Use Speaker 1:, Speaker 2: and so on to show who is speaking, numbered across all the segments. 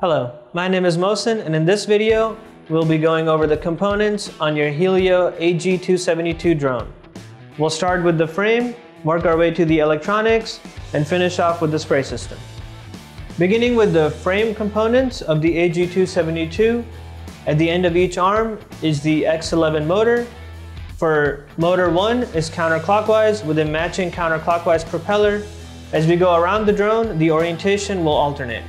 Speaker 1: Hello, my name is Mohsin, and in this video, we'll be going over the components on your Helio AG-272 drone. We'll start with the frame, work our way to the electronics, and finish off with the spray system. Beginning with the frame components of the AG-272, at the end of each arm is the X11 motor. For motor 1 is counterclockwise with a matching counterclockwise propeller. As we go around the drone, the orientation will alternate.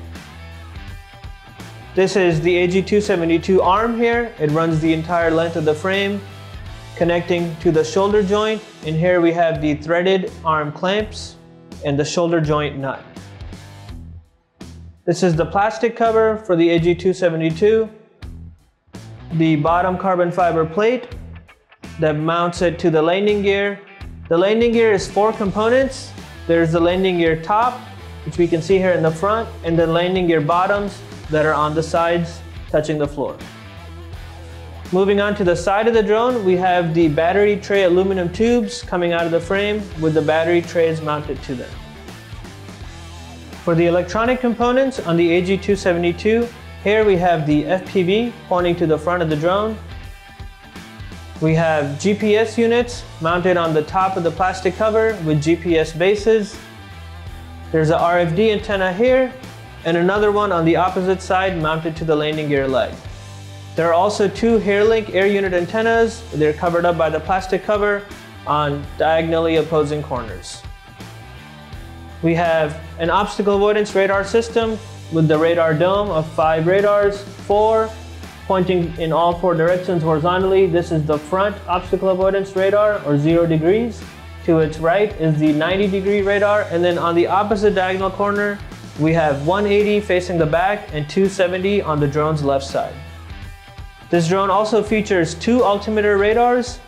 Speaker 1: This is the AG-272 arm here. It runs the entire length of the frame, connecting to the shoulder joint. And here we have the threaded arm clamps and the shoulder joint nut. This is the plastic cover for the AG-272. The bottom carbon fiber plate that mounts it to the landing gear. The landing gear is 4 components. There's the landing gear top, which we can see here in the front, and the landing gear bottoms that are on the sides touching the floor. Moving on to the side of the drone, we have the battery tray aluminum tubes coming out of the frame with the battery trays mounted to them. For the electronic components on the AG-272, here we have the FPV pointing to the front of the drone. We have GPS units mounted on the top of the plastic cover with GPS bases. There's a RFD antenna here, and another one on the opposite side mounted to the landing gear leg. There are also 2 HairLink air unit antennas. They're covered up by the plastic cover on diagonally opposing corners. We have an obstacle avoidance radar system with the radar dome of 5 radars, 4 pointing in all 4 directions horizontally. This is the front obstacle avoidance radar, or 0 degrees. To its right is the 90-degree radar, and then on the opposite diagonal corner, we have 180 facing the back and 270 on the drone's left side. This drone also features 2 altimeter radars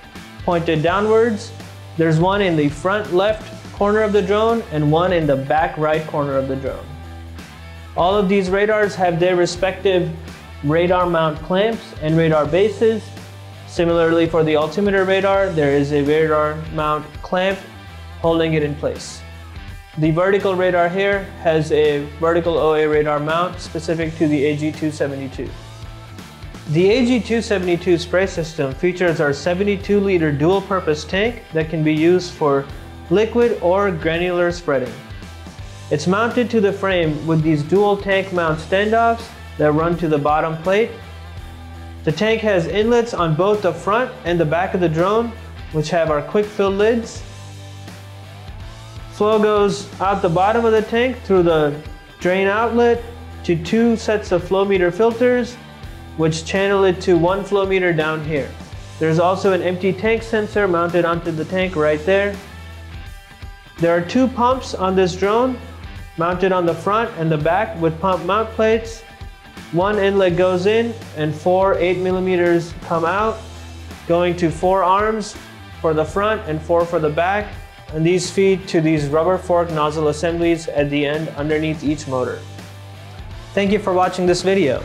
Speaker 1: pointed downwards. There's one in the front left corner of the drone and one in the back right corner of the drone. All of these radars have their respective radar mount clamps and radar bases. Similarly, for the altimeter radar, there is a radar mount clamp holding it in place. The vertical radar here has a vertical OA radar mount specific to the AG-272. The AG-272 spray system features our 72-liter dual-purpose tank that can be used for liquid or granular spreading. It's mounted to the frame with these dual tank mount standoffs that run to the bottom plate. The tank has inlets on both the front and the back of the drone, which have our quick fill lids. Flow goes out the bottom of the tank through the drain outlet to 2 sets of flow meter filters, which channel it to 1 flow meter down here. There's also an empty tank sensor mounted onto the tank right there. There are 2 pumps on this drone, mounted on the front and the back with pump mount plates. 1 inlet goes in and 4 8mm come out, going to 4 arms for the front and 4 for the back. And these feed to these rubber fork nozzle assemblies at the end underneath each motor. Thank you for watching this video.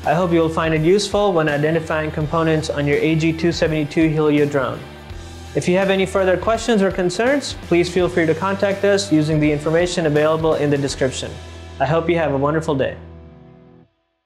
Speaker 1: I hope you will find it useful when identifying components on your AG-272 Helio drone. If you have any further questions or concerns, please feel free to contact us using the information available in the description. I hope you have a wonderful day.